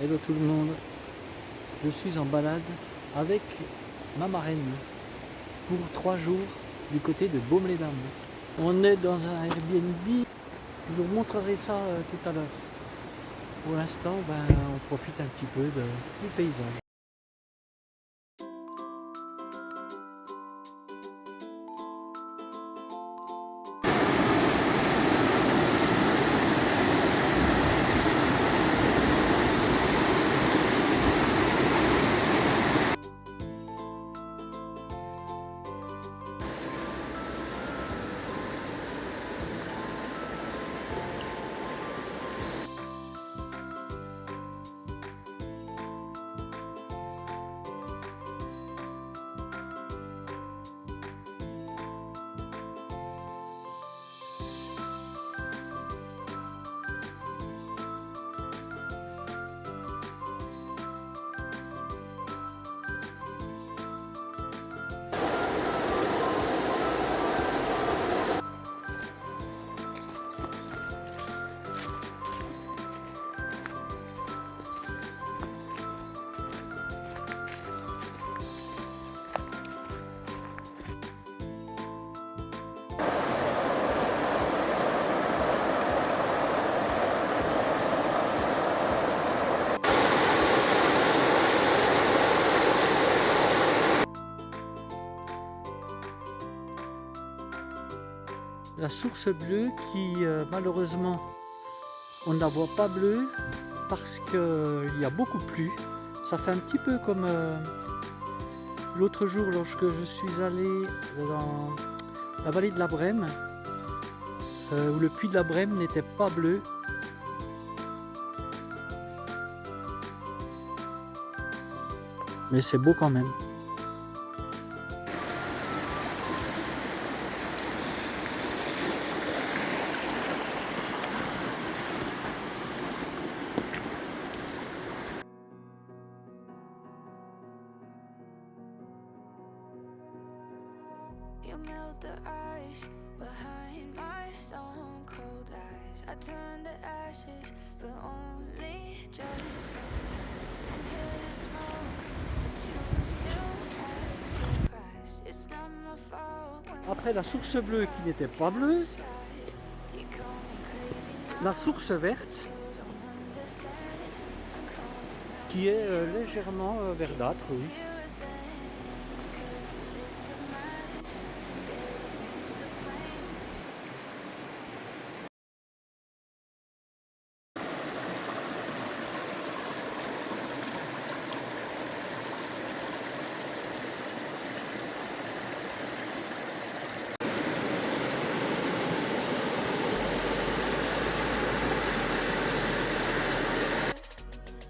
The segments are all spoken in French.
Hello tout le monde, je suis en balade avec ma marraine pour 3 jours du côté de Baume-les-Dames. On est dans un Airbnb, je vous montrerai ça tout à l'heure. Pour l'instant, on profite un petit peu du paysage. La source bleue qui malheureusement on ne la voit pas bleue parce qu'il y a beaucoup plu. Ça fait un petit peu comme l'autre jour lorsque je suis allé dans la vallée de la Brème où le puits de la Brème n'était pas bleu. Mais c'est beau quand même. You melt the ice behind my stone cold eyes. I turn to ashes, but only just sometimes. Inhale the smoke, but you can still act surprised. It's not my fault when Après la source bleue qui n'était pas bleue, you call me crazy now. la source verte You don't understand. I'm calling out qui est légèrement verdâtre, oui. you then, 'cause you lit the match. It's the flame.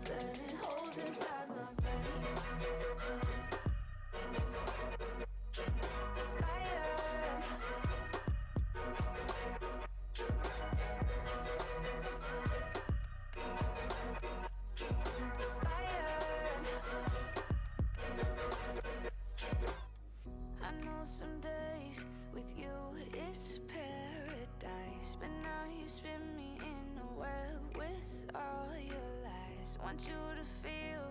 Burning holes inside my brain. I know some days with you it's paradise, but now you spin me in a web with all your lies. Want you to feel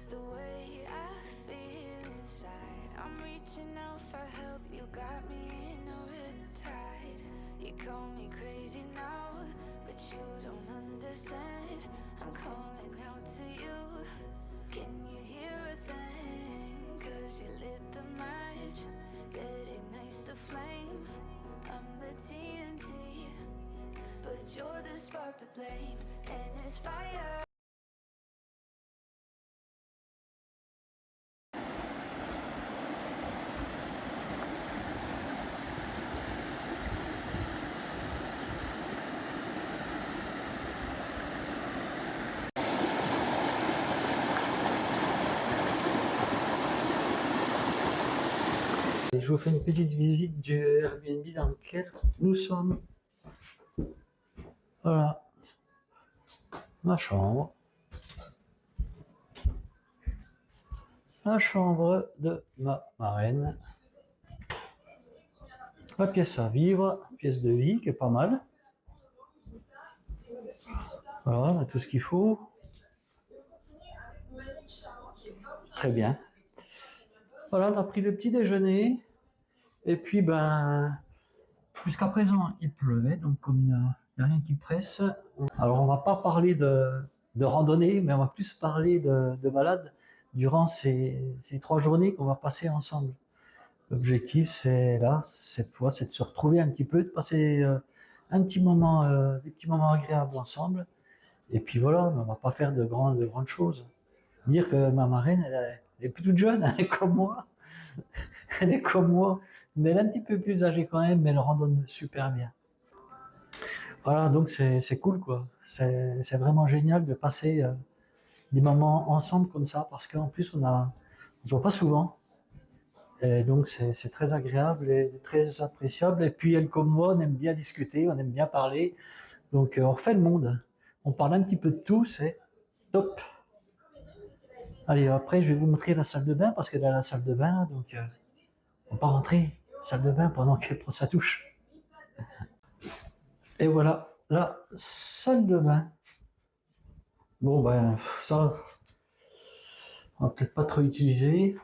the way I feel inside. I'm reaching out for help, you got me in a riptide. You call me crazy now, but you don't understand. I'm calling out to you, can you hear a thing? 'Cause you lit the match that ignites the flame. I'm the TNT, but you're the spark to blame, and it's fire. Je vous fais une petite visite du Airbnb dans lequel nous sommes. Voilà, ma chambre. La chambre de ma marraine. La pièce à vivre, pièce de vie qui est pas mal. Voilà, on a tout ce qu'il faut. Très bien. Voilà, on a pris le petit déjeuner. Et puis, ben, jusqu'à présent, il pleuvait, donc comme il n'y a rien qui presse. Alors, on va pas parler de randonnée, mais on va plus parler de balade durant ces 3 journées qu'on va passer ensemble. L'objectif, c'est là, cette fois, c'est de se retrouver un petit peu, de passer un petit moment, des petits moments agréables ensemble. Et puis voilà, on va pas faire de grandes choses. Dire que ma marraine, elle est plus toute jeune, elle est comme moi. Elle est comme moi, mais elle est un petit peu plus âgée quand même, mais elle randonne super bien. Voilà, donc c'est cool, quoi. C'est vraiment génial de passer des moments ensemble comme ça, parce qu'en plus, on se voit pas souvent. Et donc, c'est très agréable et très appréciable. Et puis, elle comme moi, on aime bien discuter, on aime bien parler. Donc, on refait le monde. On parle un petit peu de tout, c'est top. Allez, après, je vais vous montrer la salle de bain, parce qu'elle est dans la salle de bain, donc on va rentrer, salle de bain, pendant qu'elle prend sa douche. Et voilà, la salle de bain. Bon, ben, ça, on va peut-être pas trop utiliser.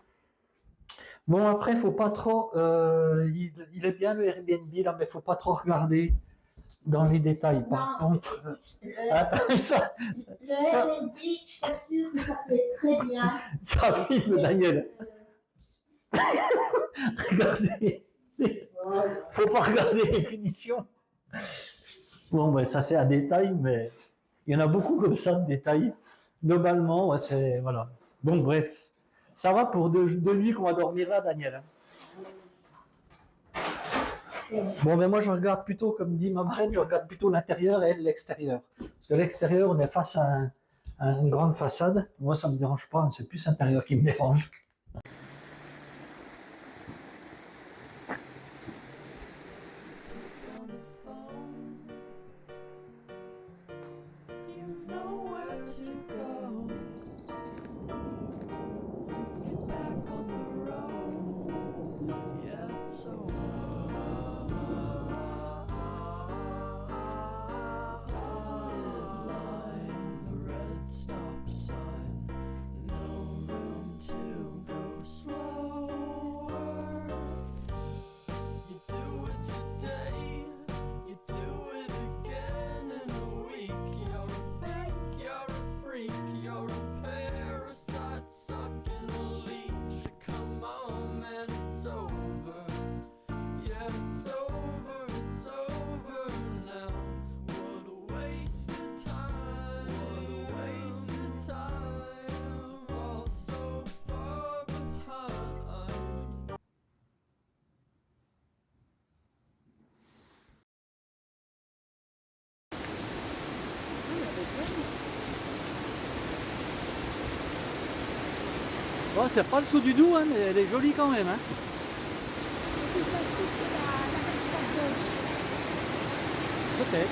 Bon, après, faut pas trop. Il est bien le Airbnb là, mais faut pas trop regarder dans les détails. Par contre, attends, ça, Le Airbnb, je t'assure que ça fait très bien. ça filme, Daniel. Regardez. Faut pas regarder les finitions. Bon, ben, ça c'est un détail, mais il y en a beaucoup comme ça de détails. Globalement, ouais, c'est voilà. Bon, bref, ça va pour 2 nuits qu'on va dormir là, Daniel. Bon, mais moi je regarde plutôt, comme dit ma marraine, je regarde plutôt l'intérieur et elle l'extérieur. Parce que l'extérieur, on est face à une grande façade. Moi, ça me dérange pas, c'est plus l'intérieur qui me dérange. Bon, c'est pas le saut du Doubs, hein, mais elle est jolie quand même. Hein. Peut-être.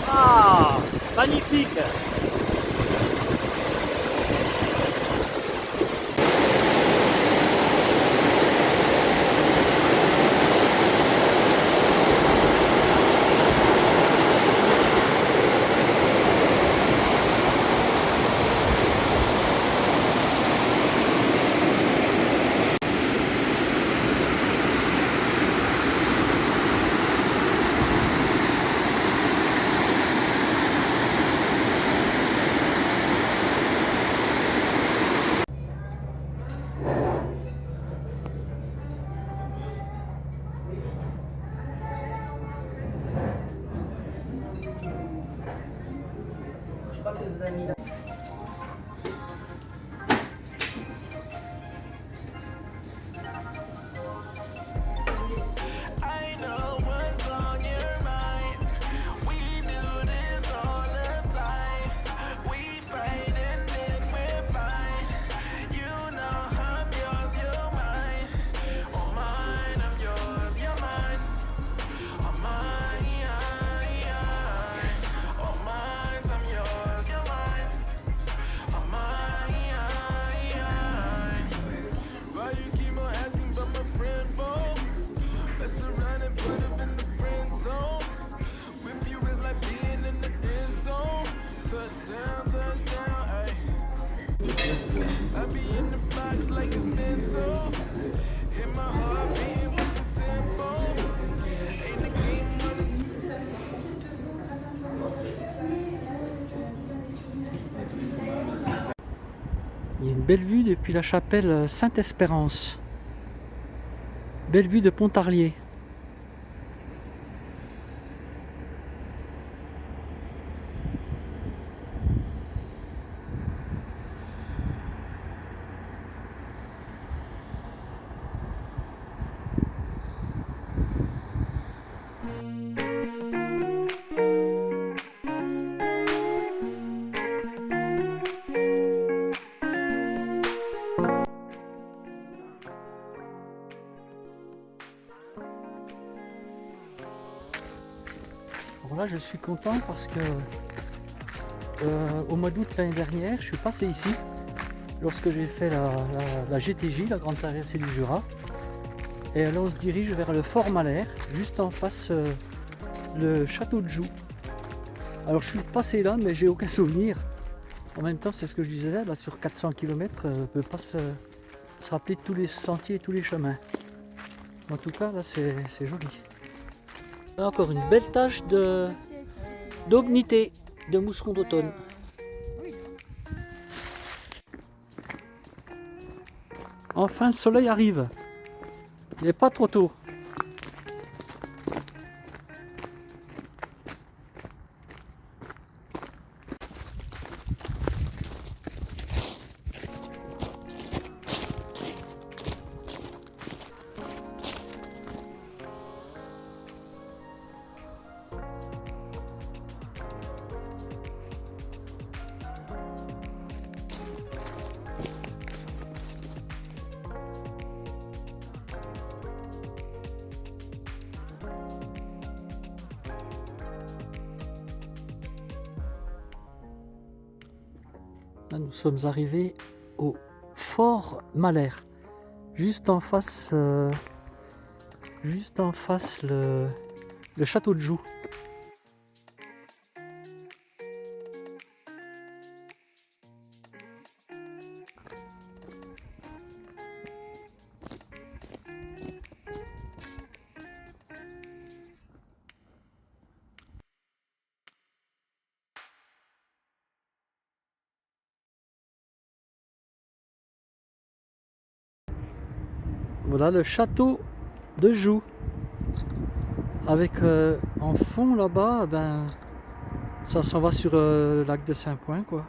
Ah, magnifique. Je crois que vous avez mis là. Oh my Il y a une belle vue depuis la chapelle Sainte-Espérance. Belle vue de Pontarlier. Alors là, je suis content parce que au mois d'août l'année dernière, je suis passé ici lorsque j'ai fait la GTJ, la Grande Traversée du Jura. Et là, on se dirige vers le Fort Malher, juste en face le château de Joux. Alors je suis passé là, mais j'ai aucun souvenir. En même temps, c'est ce que je disais, là sur 400 km, on ne peut pas se rappeler de tous les sentiers et tous les chemins. En tout cas, là, c'est joli. Là, encore une belle tache d'augmenité, de mousseron d'automne. Enfin, le soleil arrive. Il n'est pas trop tôt. Là, nous sommes arrivés au Fort Malher, juste en face le château de Joux. Voilà le château de Joux. Avec en fond là-bas, ben, ça s'en va sur le lac de Saint-Point, quoi.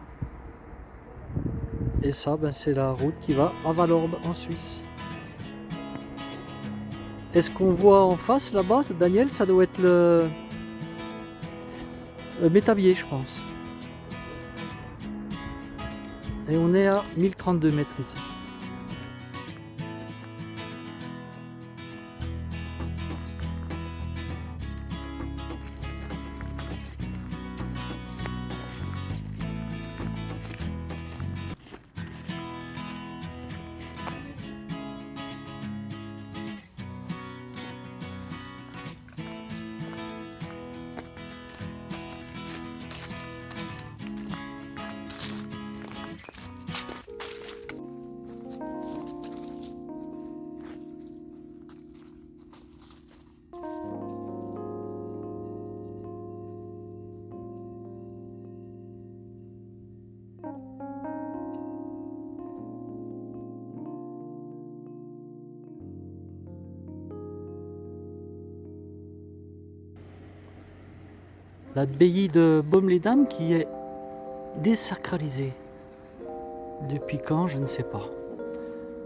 Et ça, ben, c'est la route qui va à Valorbe en Suisse. Est-ce qu'on voit en face là-bas, Daniel, ça doit être le Métabier, je pense. Et on est à 1032 mètres ici. L'abbaye de Baume-les-Dames qui est désacralisée. Depuis quand, je ne sais pas.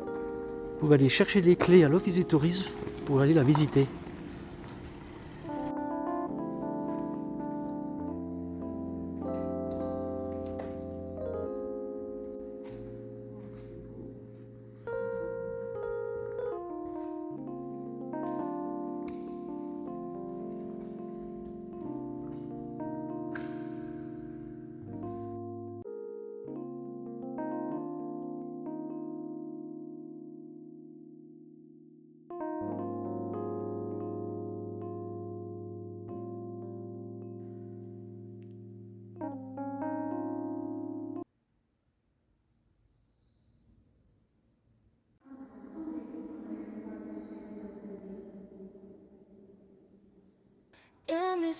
Vous pouvez aller chercher des clés à l'office du tourisme pour aller la visiter.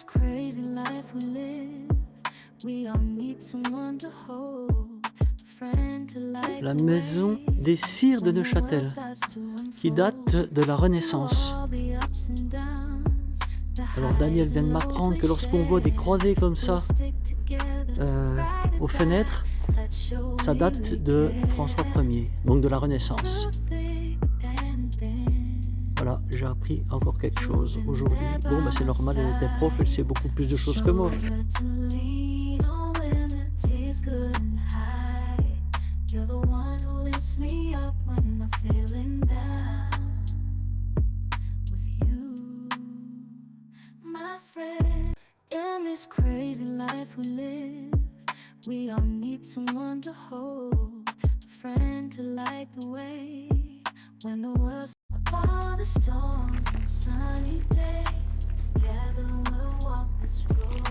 this crazy life we live, we all need someone to hold, a friend to light La the maison way des Sires de when the Neuchâtel, world starts to qui date unfold. de la Renaissance. All the ups and downs, the Alors Daniel highs vient de and lows m'apprendre we que lorsqu'on voit des share, croisées comme ça we'll stick together, ride it aux back, fenêtres, let's show ça we date really de care. François Ier, donc de la Renaissance. Through thick and thin, Voilà, j'ai appris encore quelque chose aujourd'hui. Bon, bah c'est normal, elle était prof, elle sait beaucoup plus de choses que moi. shoulder to lean on when the tears couldn't hide. You're the one who lifts me up when I'm feeling down. With you, my friend. In this crazy life we live, we all need someone to hold, a friend to light the way when the world's all the storms and sunny days. Together we'll walk this road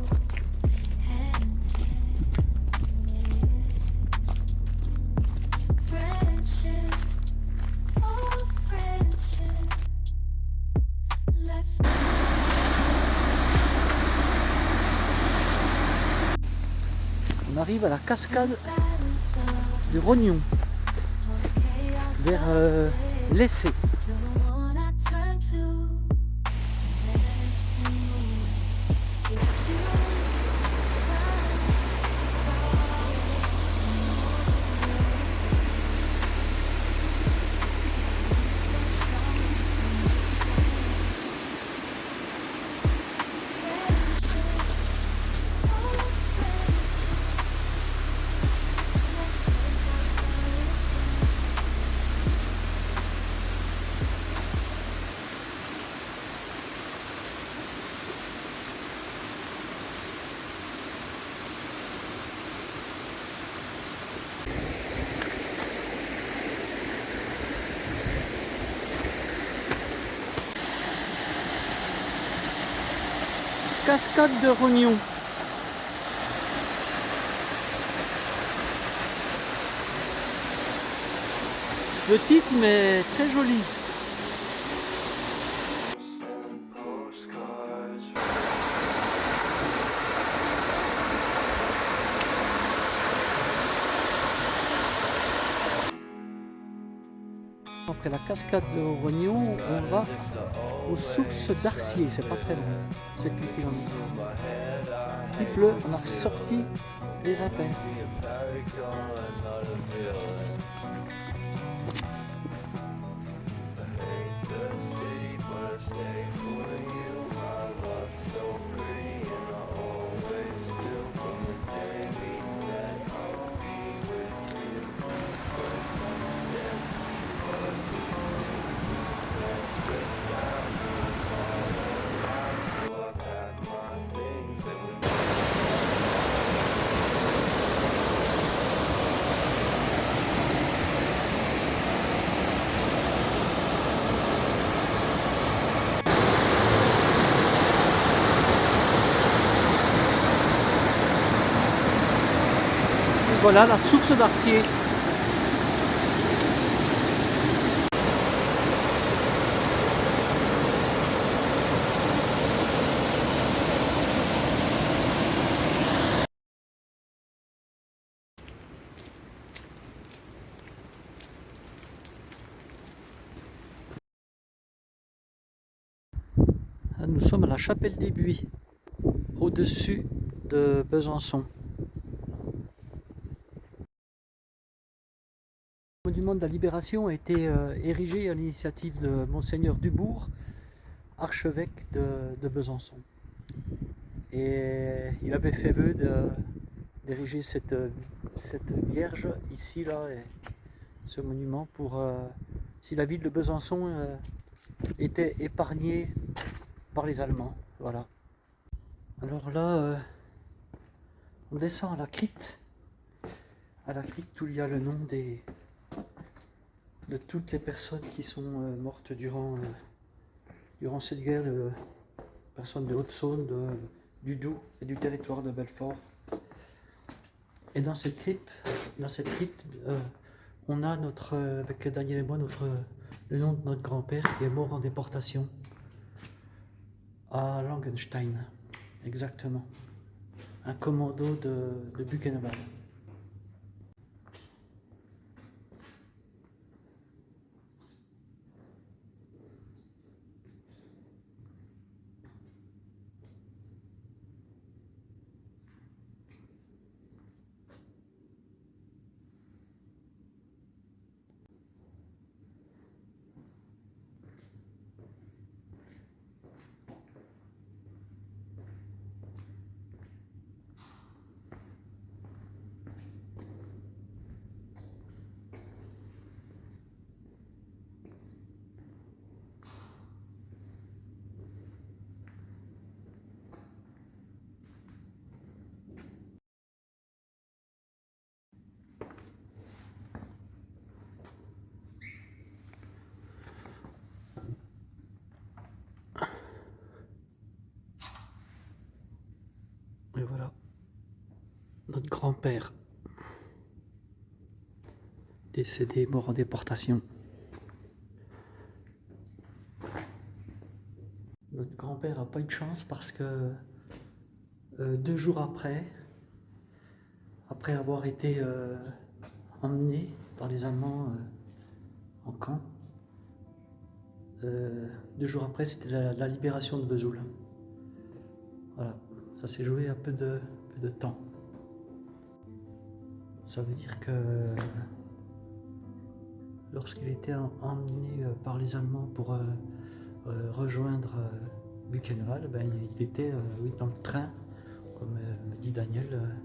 hand in hand. Friendship, oh friendship, let's On arrive à la cascade silence of du Rognon, chaos. vers l'Essai. You're the one I turn to every single way. With you, time is always so strong. Friendship, oh friendship, let's make our fires burn. Cascade de Rognon. Petite mais très jolie. Après la cascade de Rognon, on va aux sources d'Arcier, c'est pas très loin, c'est 8 km. Il pleut, on a ressorti les appels. Voilà la source d'Arcier. Nous sommes à la Chapelle des Buis, au-dessus de Besançon. Le monument de la Libération a été érigé à l'initiative de Monseigneur Dubourg, archevêque de Besançon. Et il avait fait vœu d'ériger cette vierge ici, là, et ce monument, pour si la ville de Besançon était épargnée par les Allemands. Voilà. Alors là, on descend à la crypte où il y a le nom de toutes les personnes qui sont mortes durant cette guerre, personnes de Haute-Saône, du Doubs et du territoire de Belfort. Et dans cette crypte, on a avec Daniel et moi, le nom de notre grand-père qui est mort en déportation à Langenstein. exactement. Un Komodo de Buchenwald. Et voilà, notre grand-père, décédé, mort en déportation. Notre grand-père n'a pas eu de chance parce que 2 jours après avoir été emmené par les Allemands en camp, 2 jours après, c'était la libération de Vesoul. Voilà, ça s'est joué à peu de temps. Ça veut dire que lorsqu'il était emmené par les Allemands pour rejoindre Buchenwald, ben, il était oui, dans le train, comme me dit Daniel,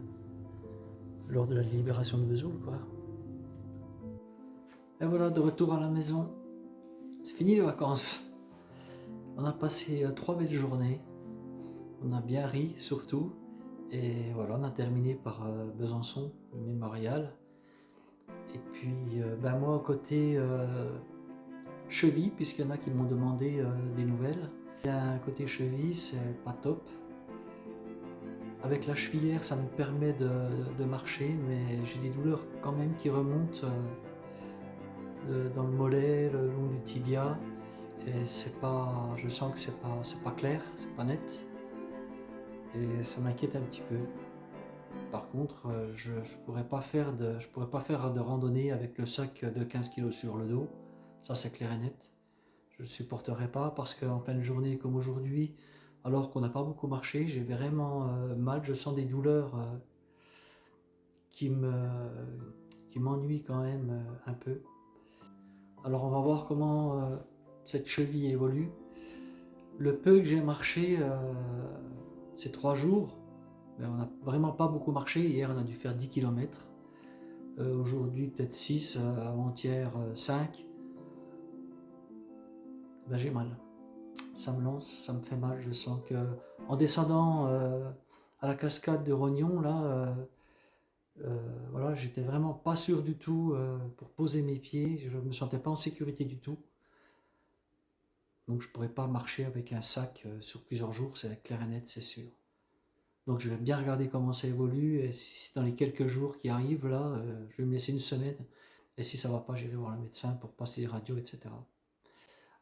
lors de la libération de Vesoul, quoi. Et voilà, de retour à la maison. C'est fini les vacances. On a passé 3 belles journées. On a bien ri surtout. Et voilà, on a terminé par Besançon, le mémorial. Et puis, ben moi, côté cheville, puisqu'il y en a qui m'ont demandé des nouvelles. Un côté cheville, c'est pas top. Avec la chevillère, ça me permet de marcher, mais j'ai des douleurs quand même qui remontent dans le mollet, le long du tibia. Et c'est pas, je sens que c'est pas clair, c'est pas net. Et ça m'inquiète un petit peu. Par contre, je pourrais pas faire de randonnée avec le sac de 15 kg sur le dos. Ça, c'est clair et net. Je ne supporterai pas parce qu'en fin de journée comme aujourd'hui, alors qu'on n'a pas beaucoup marché, j'ai vraiment mal. Je sens des douleurs qui m'ennuient quand même un peu. Alors on va voir comment cette cheville évolue. Le peu que j'ai marché ces 3 jours, ben, on n'a vraiment pas beaucoup marché. Hier on a dû faire 10 km. Aujourd'hui peut-être 6, avant-hier 5. Ben, j'ai mal. Ça me lance, ça me fait mal. Je sens que en descendant à la cascade de Rognon, là, voilà, j'étais vraiment pas sûr du tout pour poser mes pieds. Je me sentais pas en sécurité du tout. Donc je pourrais pas marcher avec un sac sur plusieurs jours, c'est clair et net, c'est sûr. Donc je vais bien regarder comment ça évolue et si dans les quelques jours qui arrivent là, je vais me laisser une semaine. Et si ça va pas, j'irai voir le médecin pour passer les radios, etc.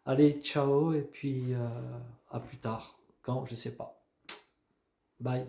Allez, ciao et puis à plus tard. Quand, je sais pas. Bye.